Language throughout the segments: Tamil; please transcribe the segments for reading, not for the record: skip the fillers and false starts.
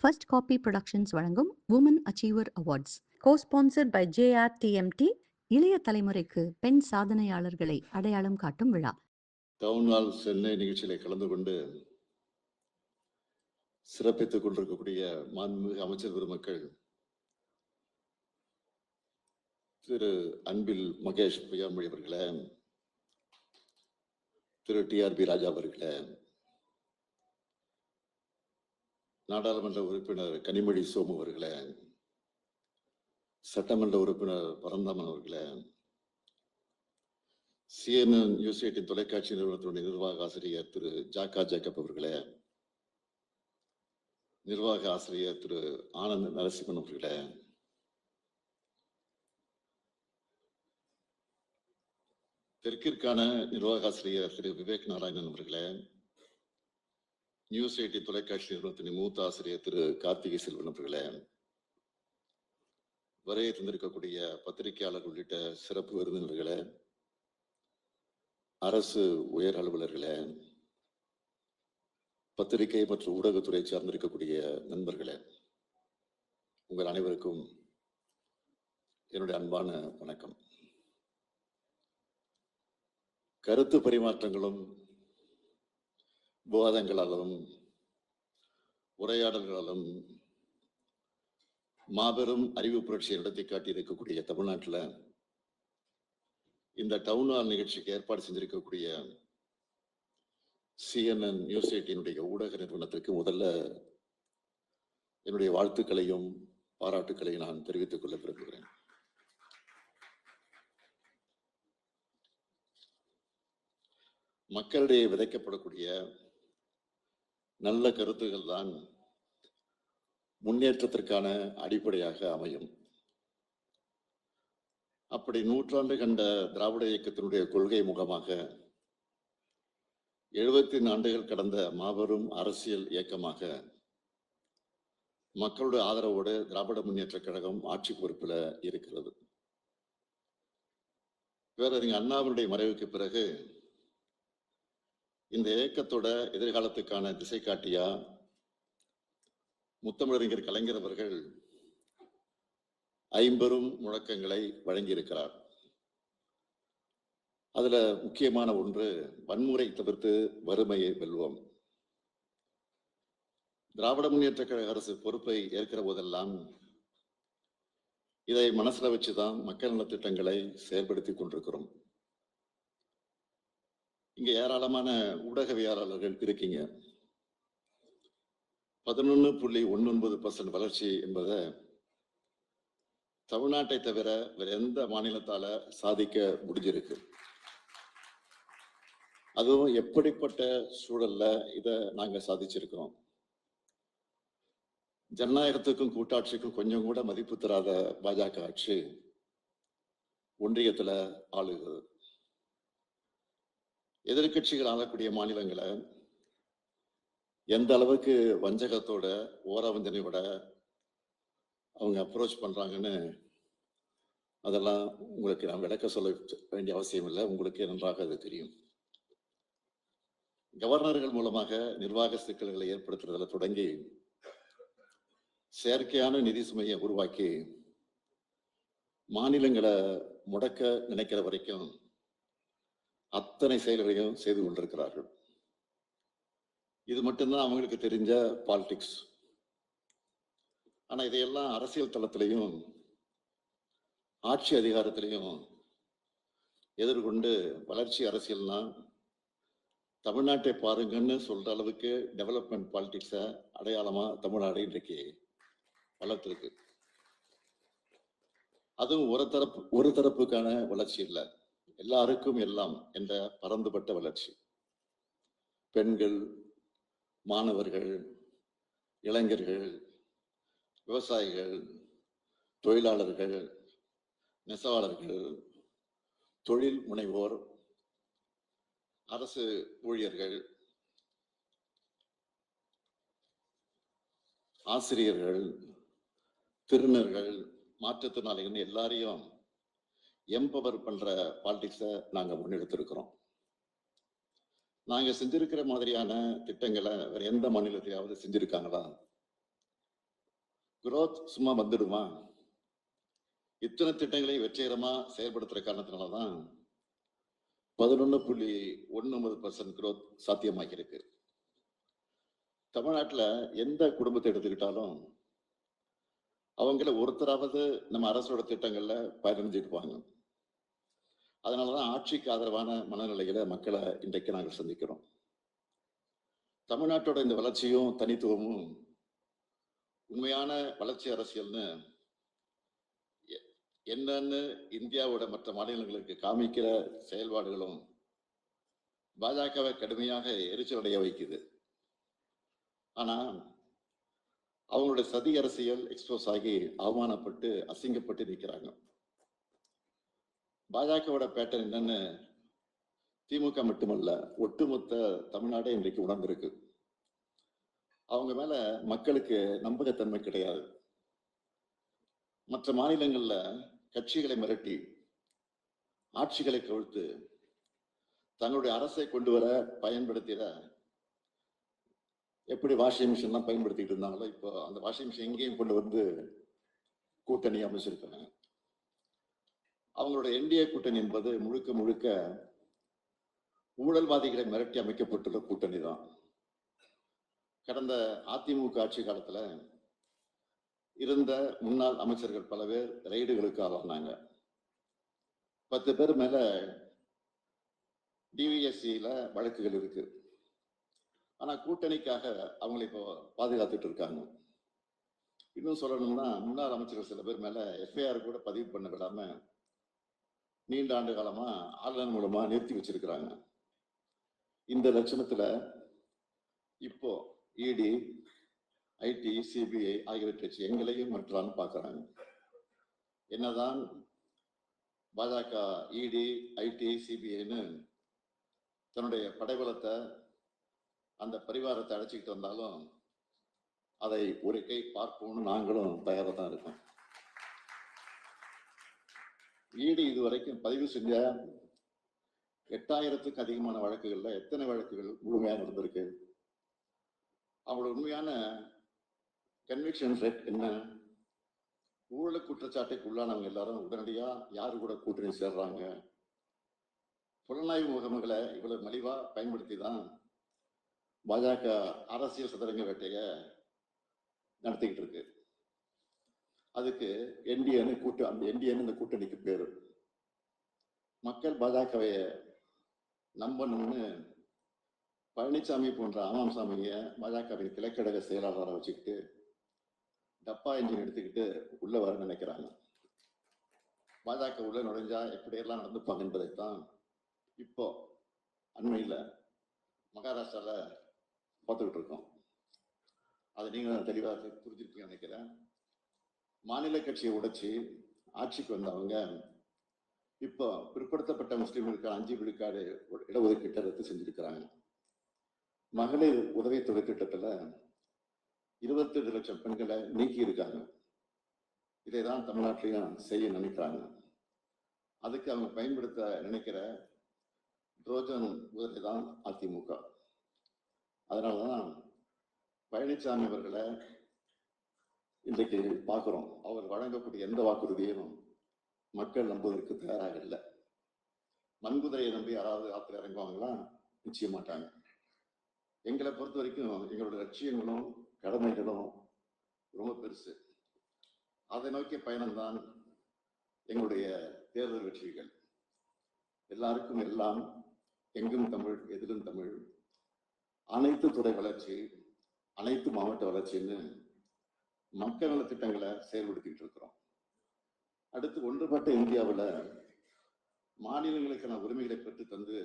ஃபர்ஸ்ட் காப்பி புரொடக்ஷன்ஸ் வழங்கும் women achiever awards, co-sponsored by JRTMT, இளைய தலைமுறைக்கு பெண் சாதனையாளர்களை அடையாளம் காட்டும் விழா. டவுன் ஹால் சென்னை நிகழ்ச்சியில கலந்து கொண்டு சிறப்பித்துக் கொண்டிருக்கக்கூடிய மாண்புமிகு அமைச்சர் பெருமக்கள், திரு அன்பில் மகேஷ் பொய்யாமொழி அவர்களே, திரு TRB ராஜா அவர்களே, நாடாளுமன்ற உறுப்பினர் கனிமொழி சோமு அவர்களே, சட்டமன்ற உறுப்பினர் பரந்தாமன் அவர்களே, CNN நியூஸ் 18 தொலைக்காட்சி நிறுவனத்தினுடைய நிர்வாக ஆசிரியர் திரு ஜாக்கா ஜேக்கப் அவர்களே, நிர்வாக ஆசிரியர் திரு ஆனந்த் நரசிம்மன் அவர்களே, தெற்கிற்கான நிர்வாக ஆசிரியர் திரு விவேக் நாராயணன் அவர்களே, நியூஸ் 18 தொலைக்காட்சி நிறுவனத்தின் மூத்த ஆசிரியர் திரு கார்த்திகை செல்வன் அவர்களே, வரைய தந்திருக்கக்கூடிய பத்திரிகையாளர் உள்ளிட்ட சிறப்பு விருந்தினர்களே, அரசு உயர் அலுவலர்களே, பத்திரிகை மற்றும் ஊடகத்துறை சார்ந்திருக்கக்கூடிய நண்பர்களே, உங்கள் அனைவருக்கும் என்னுடைய அன்பான வணக்கம். கருத்து பரிமாற்றங்களும் விவாதங்களாலும் உரையாடல்களாலும் மாபெரும் அறிவு புரட்சியை நடத்தி காட்டியிருக்கக்கூடிய தமிழ்நாட்டில் இந்த டவுன் ஹால் நிகழ்ச்சிக்கு ஏற்பாடு செஞ்சிருக்கக்கூடிய CNN நியூஸ் 18 ஊடக நிறுவனத்திற்கு முதல்ல என்னுடைய வாழ்த்துக்களையும் பாராட்டுக்களையும் நான் தெரிவித்துக் கொள்ள விரும்புகிறேன். மக்களிடையே விதைக்கப்படக்கூடிய நல்ல கருத்துக்கள் தான் முன்னேற்றத்திற்கான அடிப்படையாக அமையும். அப்படி நூற்றாண்டு கண்ட திராவிட இயக்கத்தினுடைய கொள்கை முகமாக 74 ஆண்டுகள் கடந்த மாபெரும் அரசியல் இயக்கமாக மக்களுடைய ஆதரவோடு திராவிட முன்னேற்ற கழகம் ஆட்சி பொறுப்பில் இருக்கிறது. பேரறிஞர் அண்ணாவினுடைய மறைவுக்கு பிறகு இந்த இயக்கத்தோட எதிர்காலத்துக்கான திசை காட்டியா முத்தமிழறிஞர் கலைஞர் அவர்கள் 50 முழக்கங்களை வழங்கியிருக்கிறார். அதுல முக்கியமான ஒன்று, வன்முறை தவிர்த்து வறுமையை வெல்வோம். திராவிட முன்னேற்ற கழக அரசு பொறுப்பை ஏற்கிற போதெல்லாம் இதை மனசுல வச்சுதான் மக்கள் நலத்திட்டங்களை செயல்படுத்தி கொண்டிருக்கிறோம். இங்க ஏராளமான ஊடகவியலாளர்கள் இருக்கீங்க. 11.19% வளர்ச்சி என்பதை தமிழ்நாட்டை தவிர வேற எந்த மாநிலத்தால சாதிக்க முடிஞ்சிருக்கு? அதுவும் எப்படிப்பட்ட சூழல்ல இதை நாங்க சாதிச்சிருக்கிறோம்? ஜனநாயகத்துக்கும் கூட்டாட்சிக்கும் கொஞ்சம் கூட மதிப்பு தராத பாஜக ஆட்சி ஒன்றியத்துல ஆளுகிறது. எதிர்கட்சிகள் ஆளக்கூடிய மாநிலங்களை எந்த அளவுக்கு வஞ்சகத்தோட ஓரவஞ்சனையோட அவங்க அப்ரோச் பண்றாங்கன்னு அதெல்லாம் உங்களுக்கு நான் விளக்க சொல்ல வேண்டிய அவசியம் இல்லை, உங்களுக்கு நன்றாக அது தெரியும். கவர்னர்கள் மூலமாக நிர்வாக சிக்கல்களை ஏற்படுத்துறதுல தொடங்கி செயற்கையான நிதி சுமையை உருவாக்கி மாநிலங்களை முடக்க நினைக்கிற வரைக்கும் அத்தனை செயல்களையும் செய்து கொண்டிருக்கிறார்கள். இது மட்டும்தான் அவங்களுக்கு தெரிஞ்ச பாலிடிக்ஸ். ஆனா இதையெல்லாம் அரசியல் தளத்திலையும் ஆட்சி அதிகாரத்திலையும் எதிர்கொண்டு வளர்ச்சி அரசியல்னா தமிழ்நாட்டை பாருங்கன்னு சொல்ற அளவுக்கு டெவலப்மெண்ட் பாலிடிக்ஸை அடையாளமா தமிழ்நாடு இன்றைக்கு வளர்த்திருக்கு. அதுவும் ஒரு தரப்புக்கான வளர்ச்சி இல்லை, எல்லாருக்கும் எல்லாம் என்ற பரந்துபட்ட வளர்ச்சி. பெண்கள், மாணவர்கள், இளைஞர்கள், விவசாயிகள், தொழிலாளர்கள், நெசவாளர்கள், தொழில் முனைவோர், அரசு ஊழியர்கள், ஆசிரியர்கள், திருநர்கள், மாற்றுத்திறனாளிகள் எல்லாரையும் எம்பவர் பண்ற பாலிடிக்ஸை நாங்க முன்னெடுத்திருக்கிறோம். நாங்க செஞ்சிருக்கிற மாதிரியான திட்டங்களை வேற எந்த மாநிலத்திலாவது செஞ்சிருக்காங்களா? growth சும்மா வந்துடுமா? இத்தனை திட்டங்களை வெற்றிகரமா செயல்படுத்துற காரணத்தினாலதான் 11.19% growth சாத்தியமாகி இருக்கு. தமிழ்நாட்டுல எந்த குடும்பத்தை எடுத்துக்கிட்டாலும் அவங்கள ஒருத்தராவது நம்ம அரசோட திட்டங்கள்ல பயனடைஞ்சிருப்பாங்க. அதனாலதான் ஆட்சிக்கு ஆதரவான மனநிலைகளை மக்களை இன்றைக்கு நாங்கள் சந்திக்கிறோம். தமிழ்நாட்டோட இந்த வளர்ச்சியும் தனித்துவமும் உண்மையான வளர்ச்சி அரசியல்னு என்னன்னு இந்தியாவோட மற்ற மாநிலங்களுக்கு காமிக்கிற செயல்பாடுகளும் பாஜகவை கடுமையாக எரிச்சல் அடைய வைக்குது. ஆனா அவங்களுடைய சதி அரசியல் எக்ஸ்போஸ் ஆகி அவமானப்பட்டு அசிங்கப்பட்டு நிற்கிறாங்க. பாஜகவோட பேட்டர்ன் என்னன்னு திமுக மட்டுமல்ல, ஒட்டுமொத்த தமிழ்நாடே இன்றைக்கு உணர்ந்திருக்கு. அவங்க மேல மக்களுக்கு நம்பகத்தன்மை கிடையாது. மற்ற மாநிலங்கள்ல கட்சிகளை மிரட்டி ஆட்சிகளை கவிழ்த்து தங்களுடைய அரசை கொண்டு வர பயன்படுத்திட எப்படி வாஷிங் மிஷின்லாம் பயன்படுத்திட்டு இருந்தாங்களோ இப்போ அந்த வாஷிங் மிஷின் எங்கேயும் கொண்டு வந்து கூட்டணி அமைச்சிருக்காங்க. அவங்களோட என்டிஏ கூட்டணி என்பது முழுக்க முழுக்க ஊழல்வாதிகளை மிரட்டி அமைக்கப்பட்டுள்ள கூட்டணி தான். கடந்த அதிமுக ஆட்சி காலத்துல இருந்த முன்னாள் அமைச்சர்கள் பல பேர் ரெய்டுகளுக்கு ஆளானாங்க. 10 பேர் மேல டிவிஎஸ்சியில வழக்குகள் இருக்கு. ஆனா கூட்டணிக்காக அவங்களை இப்போ பாதுகாத்துட்டு இருக்காங்க. இன்னும் சொல்லணும்னா முன்னாள் அமைச்சர்கள் சில பேர் மேல எஃப்ஐஆர் கூட பதிவு பண்ண விடாம நீண்ட ஆண்டு காலமா ஆன்லைன் மூலமா நிறுத்தி வச்சிருக்கிறாங்க. இந்த லட்சணத்துல இப்போ இடி, ஐடி, சிபிஐ ஆகியவற்றை எங்களையும் மற்றான்னு பார்க்கறாங்க. என்னதான் பாஜக இடி, ஐடி, சிபிஐன்னு தன்னுடைய படைபலத்தை அந்த பரிவாரத்தை அழைச்சிக்கிட்டு வந்தாலும் அதை ஒரு கை பார்ப்போம்னு நாங்களும் தயாரா தான் இருக்கோம். இடி இதுவரைக்கும் பதிவு செஞ்ச 8000க்கும் அதிகமான வழக்குகள்ல எத்தனை வழக்குகள் முழுமையாக நடந்திருக்கு? அவங்களோட உண்மையான கன்விக்ஷன் ரேட் என்ன? ஊழல் குற்றச்சாட்டுக்கு உள்ளானவங்க எல்லாரும் உடனடியா யாரு கூட கூட்டணி சேர்றாங்க? புலனாய்வு முகமைகளை இவ்வளவு மலிவா பயன்படுத்தி தான் பாஜக அரசியல் சதுரங்க வேட்டைய நடத்திக்கிட்டு இருக்கு. அதுக்கு என்டிஏன்னு அந்த என்டிஏன்னு இந்த கூட்டணிக்கு பேரு. மக்கள் பாஜகவை நம்பணும்னு பழனிசாமி போன்ற ஆமாம்சாமிய பாஜகவின் கிழக்கழக செயலாளராக வச்சுக்கிட்டு டப்பா என்ஜின் எடுத்துக்கிட்டு உள்ள வர நினைக்கிறாங்க. பாஜக உள்ள நுழைஞ்சா எப்படியெல்லாம் நடந்துப்பாங்க என்பதைத்தான் இப்போ அண்மையில மகாராஷ்டிரால பார்த்துக்கிட்டு இருக்கோம். அதை நீங்க தெளிவாக புரிஞ்சிருக்கீங்க நினைக்கிறேன். மாநில கட்சியை உடைச்சி ஆட்சிக்கு வந்தவங்க இப்போ பிற்படுத்தப்பட்ட முஸ்லிம்களுக்கு 5 விழுக்காடு இடஒதுக்கீட்டை ரத்து செஞ்சிருக்கிறாங்க. மகளிர் உதவித்தொகை திட்டத்துல 22 லட்சம் பெண்களை நீக்கி இருக்காங்க. இதைதான் தமிழ்நாட்டிலையும் செய்ய நினைக்கிறாங்க. அதுக்கு அவங்க பயன்படுத்த நினைக்கிற ட்ரோஜன் முதலை தான் அதிமுக. அதனாலதான் பழனிசாமி அவர்களை இன்றைக்கு பார்க்கிறோம். அவர் வழங்கக்கூடிய எந்த வாக்குறுதியும் மக்கள் நம்புவதற்கு தயாராக இல்லை. மண்குதிரையை நம்பி யாராவது ஆத்திர இறங்குவாங்களா? நிச்சய மாட்டாங்க. எங்களை பொறுத்த வரைக்கும் எங்களோட லட்சியங்களும் கடமைகளும் ரொம்ப பெருசு. அதை நோக்கிய பயணம்தான் எங்களுடைய தேர்தல் வெற்றிகள். எல்லாருக்கும் எல்லாம், எங்கும் தமிழ், எதிலும் தமிழ், அனைத்து துறை வளர்ச்சி, அனைத்து மாவட்ட வளர்ச்சின்னு மக்கள் நல திட்டங்களை செயல்படுத்திட்டு இருக்கிறோம். அடுத்து ஒன்றுபட்ட இந்தியாவில் மாநிலங்களுக்கான உரிமைகளை பெற்று தந்து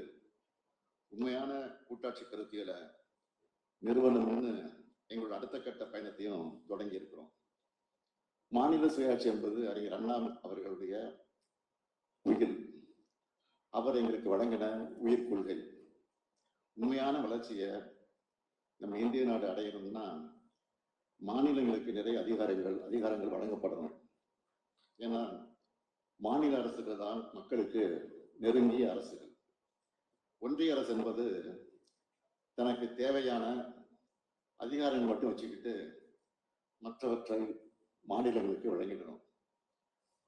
உண்மையான கூட்டாட்சி கருத்தியலை நிறுவனம்னு எங்களோட அடுத்த கட்ட பயணத்தையும் தொடங்கி இருக்கிறோம். மாநில சுயாட்சி என்பது அறிஞர் அண்ணா அவர்களுடைய உயிர். அவர் எங்களுக்கு வழங்கின உயிர் கொள்கை. உண்மையான வளர்ச்சியை நம்ம இந்திய நாடு அடையணும்னா மாநிலங்களுக்கு நிறைய அதிகாரங்கள் வழங்கப்படணும். ஏன்னா மாநில அரசுகள் தான் மக்களுக்கு நெருங்கிய அரசுகள். ஒன்றிய அரசு என்பது தனக்கு தேவையான அதிகாரங்கள் மட்டும் வச்சுக்கிட்டு மற்றவற்றை மாநிலங்களுக்கு வழங்கிடணும்.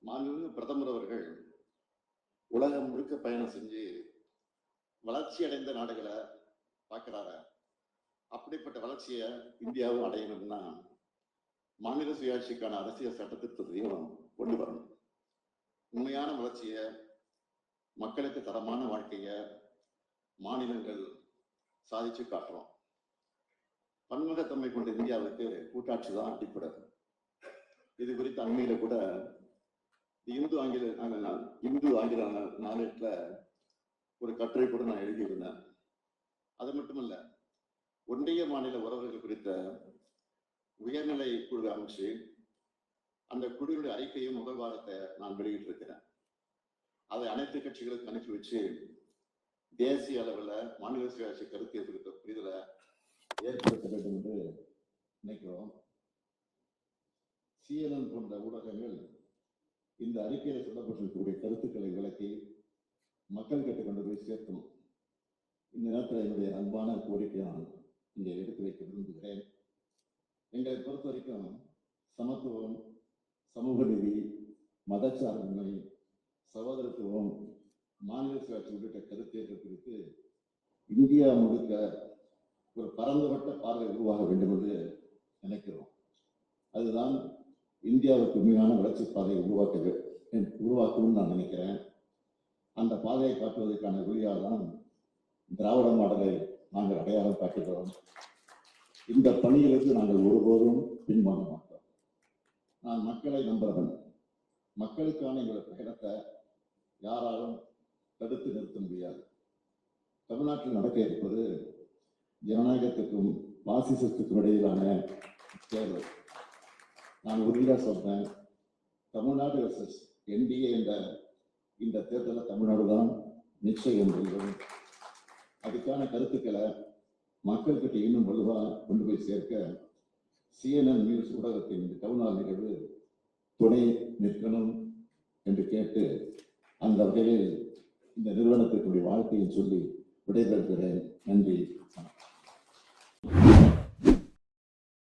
மாண்புமிகு பிரதமர் அவர்கள் உலகம் முழுக்க பயணம் செஞ்சு வளர்ச்சி அடைந்த நாடுகளை பார்க்கிறாரு. அப்படிப்பட்ட வளர்ச்சியை இந்தியாவும் அடையணும்னா மாநில சுயாட்சிக்கான அரசியல் சட்டத்திட்டத்தையும் கொண்டு வரணும். உண்மையான வளர்ச்சியை, மக்களுக்கு தரமான வாழ்க்கையை மாநிலங்கள் சாதிச்சு காட்டுறோம். பன்முகத்தன்மை கொண்ட இந்தியாவுக்கு கூட்டாட்சி தான் அடிப்படை. இது குறித்து அண்மையில கூட இந்து ஆங்கில நாளேட்டுல ஒரு கட்டுரை கூட நான் எழுதியிருந்தேன். அது மட்டுமல்ல, ஒன்றிய மாநில உறவுகள் குறித்த உயர்நிலை குழு அமைச்சு அந்த குழுவினுடைய அறிக்கையும் முதல் வாரத்தை நான் வெளியிட்டிருக்கிறேன். அதை அனைத்து கட்சிகளுக்கு அனுப்பி வச்சு தேசிய அளவில் மாநில சுயாட்சி கருத்தை குறித்த புரிதலை ஏற்படுத்த வேண்டும் என்று நினைக்கிறோம். CNN போன்ற ஊடகங்கள் இந்த அறிக்கையில் சொல்லப்பட்டிருக்கக்கூடிய கருத்துக்களை விளக்கி மக்கள் கிட்ட கொண்டு போய் சேர்க்கணும். இந்த நேரத்தில் என்னுடைய அன்பான கோரிக்கை நான் இங்கே எடுத்து வைக்க விரும்புகிறேன். எங்களை பொறுத்த வரைக்கும் சமத்துவம், சமூக நீதி, மதச்சார்பின்மை, சகோதரத்துவம், மாநில சுயாட்சி உள்ளிட்ட கருத்தேற்றம் குறித்து இந்தியா முழுக்க ஒரு பரந்துபட்ட பார்வை உருவாக வேண்டும் என்று நினைக்கிறோம். அதுதான் இந்தியாவுக்கு உண்மையான வளர்ச்சி பாதையை உருவாக்கணும்னு நான் நினைக்கிறேன். அந்த பாதையை காட்டுவதற்கான வழியாக தான் திராவிட மாடலை நாங்கள் அடையாளம் காட்டுகிறோம். இந்த பணிகளுக்கு நாங்கள் ஒருபோதும் பின்வாங்க மாட்டோம். நான் மக்களை நம்புகிறவன். மக்களுக்கான எங்களுடைய பயணத்தை யாராலும் தடுத்து நிறுத்த முடியாது. தமிழ்நாட்டில் நடக்க இருப்பது ஜனநாயகத்துக்கும் பாசிசத்துக்கும் இடையிலான தேர்தல். நான் உறுதியாக சொல்றேன், தமிழ்நாடு வெர்சஸ் NDA என்ற இந்த தேர்தலை தமிழ்நாடு தான் நிச்சயம் வெல்லும். அதுக்கான கருத்துக்களை மக்கள்கிட்ட இன்னும் வலுவாக கொண்டு போய் சேர்க்க CNN நியூஸ் ஊடகத்தின் இந்த கவுனார் நிகழ்வு துணை நிற்கணும் என்று கேட்டு, அந்த வகையில் இந்த நிறுவனத்திற்குரிய வாழ்க்கையை சொல்லி விடைபெறுகிறேன். நன்றி.